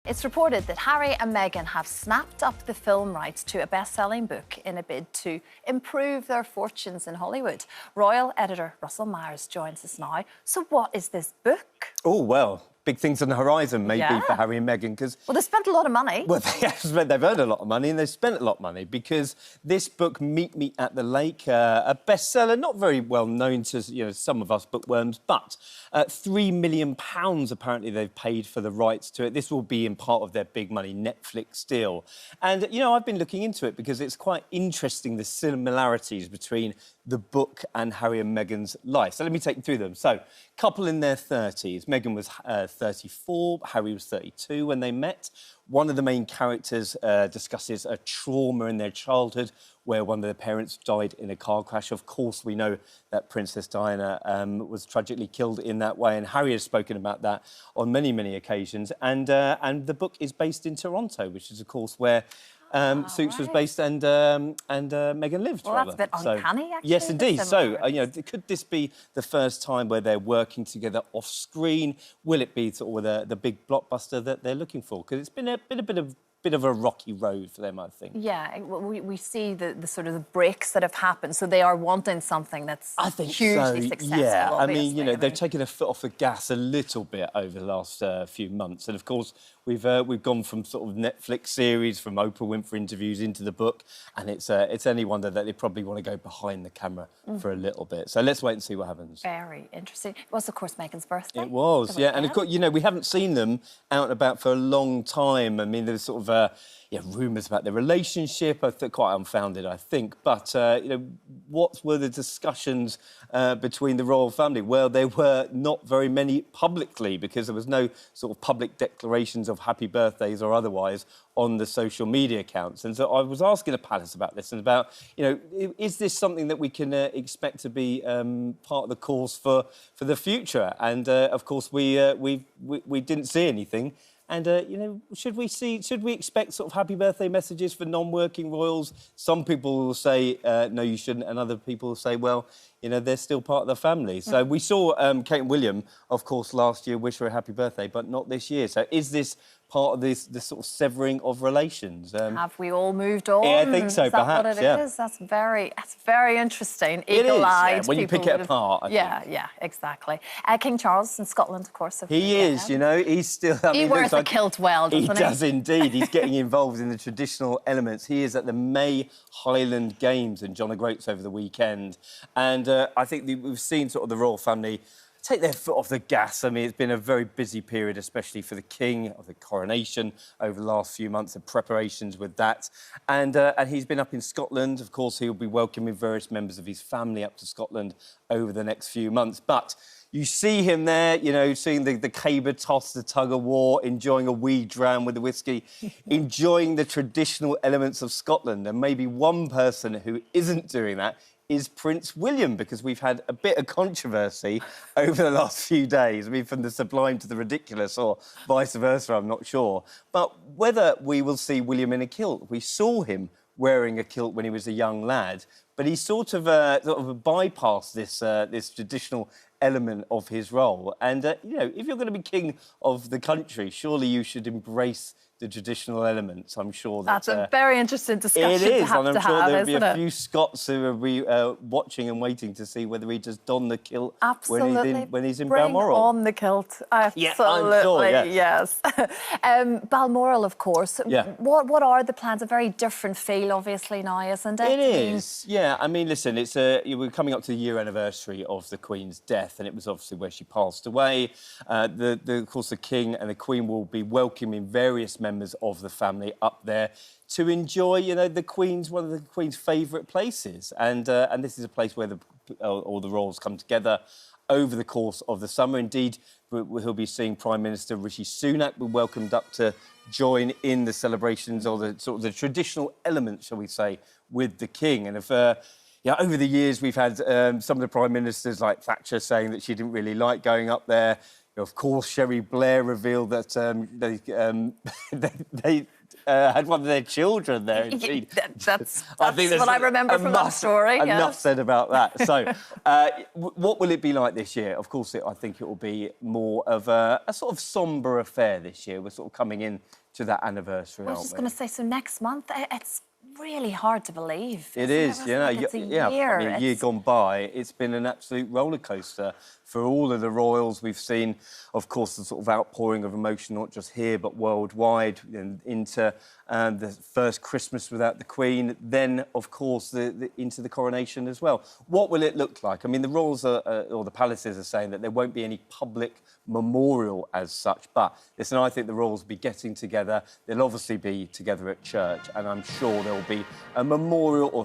It's reported that Harry and Meghan have snapped up the film rights to a best-selling book in a bid to improve their fortunes in Hollywood. Royal editor Russell Myers joins us now. So what is this book? Oh, well, big things on the horizon, maybe, for Harry and Meghan, because... Well, they spent a lot of money. Well, they've earned a lot of money and they've spent a lot of money because this book, Meet Me at the Lake, a bestseller, not very well known to some of us bookworms, but £3 million apparently they've paid for the rights to it. This will be in part of their big money Netflix deal. And, I've been looking into it because it's quite interesting, the similarities between the book and Harry and Meghan's life. So let me take you through them. So, couple in their 30s. Meghan was 34, Harry was 32 when they met. One of the main characters discusses a trauma in their childhood where one of their parents died in a car crash. Of course, we know that Princess Diana was tragically killed in that way, and Harry has spoken about that on many, many occasions. And the book is based in Toronto, which is, of course, where Suits was based and Meghan lived. Well, that's a bit uncanny, actually. Yes, indeed. So, could this be the first time where they're working together off screen? Will it be sort of the big blockbuster that they're looking for? Because it's been a bit of a rocky road for them, I think. Yeah, we see the sort of the breaks that have happened, so they are wanting something that's hugely successful. Yeah, obviously. I mean, they've taken a foot off the gas a little bit over the last few months, and of course we've gone from sort of Netflix series, from Oprah Winfrey interviews into the book, and it's any wonder that they probably want to go behind the camera for a little bit. So let's wait and see what happens. Very interesting. It was, of course, Meghan's birthday. It was, yeah, and of course, we haven't seen them out and about for a long time. I mean, there's sort of rumours about their relationship, quite unfounded, I think. But, what were the discussions between the royal family? Well, there were not very many publicly because there was no sort of public declarations of happy birthdays or otherwise on the social media accounts. And so I was asking the palace about this and about, is this something that we can expect to be part of the course for the future? And, of course, we didn't see anything. And, should we expect sort of happy birthday messages for non-working royals? Some people will say, no, you shouldn't, and other people will say, well, they're still part of the family. So we saw Kate and William, of course, last year wish her a happy birthday, but not this year. So is this part of this sort of severing of relations? Have we all moved on? Yeah, I think so, is that perhaps, what it is? That's very interesting. It is, Eagle-eyed. when you pick it apart, I think. Yeah, exactly. King Charles in Scotland, of course. He is, he's still... He wears the kilt well, doesn't he? He does indeed. He's getting involved in the traditional elements. He is at the May Highland Games in John O'Groats over the weekend. And I think we've seen sort of the royal family take their foot off the gas. I mean, it's been a very busy period, especially for the King, of the coronation over the last few months, of preparations with that. And he's been up in Scotland. Of course, he'll be welcoming various members of his family up to Scotland over the next few months. But you see him there, seeing the caber toss, the tug-of-war, enjoying a wee dram with the whiskey, enjoying the traditional elements of Scotland. And maybe one person who isn't doing that is Prince William, because we've had a bit of controversy over the last few days. I mean, from the sublime to the ridiculous, or vice versa, I'm not sure. But whether we will see William in a kilt. We saw him wearing a kilt when he was a young lad, but he sort of bypassed this traditional element of his role. And, if you're going to be king of the country, surely you should embrace the traditional elements. I'm sure that's a very interesting discussion. It is, and I'm sure there'll be a few Scots who will be watching and waiting to see whether he just don the kilt when he's in Balmoral. Bring on the kilt. Absolutely, yeah, I'm sure, yes. Balmoral, of course. Yeah. What are the plans? A very different feel, obviously, now, isn't it? It is, yeah. I mean, listen, it's we're coming up to the year anniversary of the Queen's death, and it was obviously where she passed away. Of course, the King and the Queen will be welcoming various members of the family up there to enjoy, the Queen's, one of the Queen's favourite places. And this is a place where all the royals come together over the course of the summer. Indeed, he'll be seeing Prime Minister Rishi Sunak be welcomed up to join in the celebrations, or the sort of the traditional elements, shall we say, with the King. And over the years, we've had some of the Prime Ministers, like Thatcher, saying that she didn't really like going up there. Of course, Sherry Blair revealed that had one of their children there. Indeed. That's I think what I remember from that story. Enough said about that. So, what will it be like this year? Of course, I think it will be more of a sort of sombre affair this year. We're sort of coming in to that anniversary, I was just going to say, so next month, it's really hard to believe. It is, you know. It's a year. I mean, a year gone by, it's been an absolute roller coaster for all of the royals. We've seen, of course, the sort of outpouring of emotion, not just here but worldwide, and into the first Christmas without the Queen. Then, of course, into the coronation as well. What will it look like? I mean, the royals or the palaces are saying that there won't be any public memorial as such. But listen, I think the royals will be getting together. They'll obviously be together at church, and I'm sure there'll be a memorial or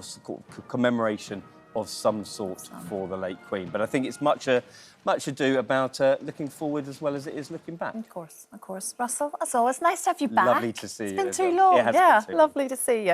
commemoration of some sort for the late Queen. But I think it's much ado about looking forward as well as it is looking back. Of course, of course. Russell, as always, nice to have you back. Lovely to see you. It's been too long. Yeah, lovely to see you.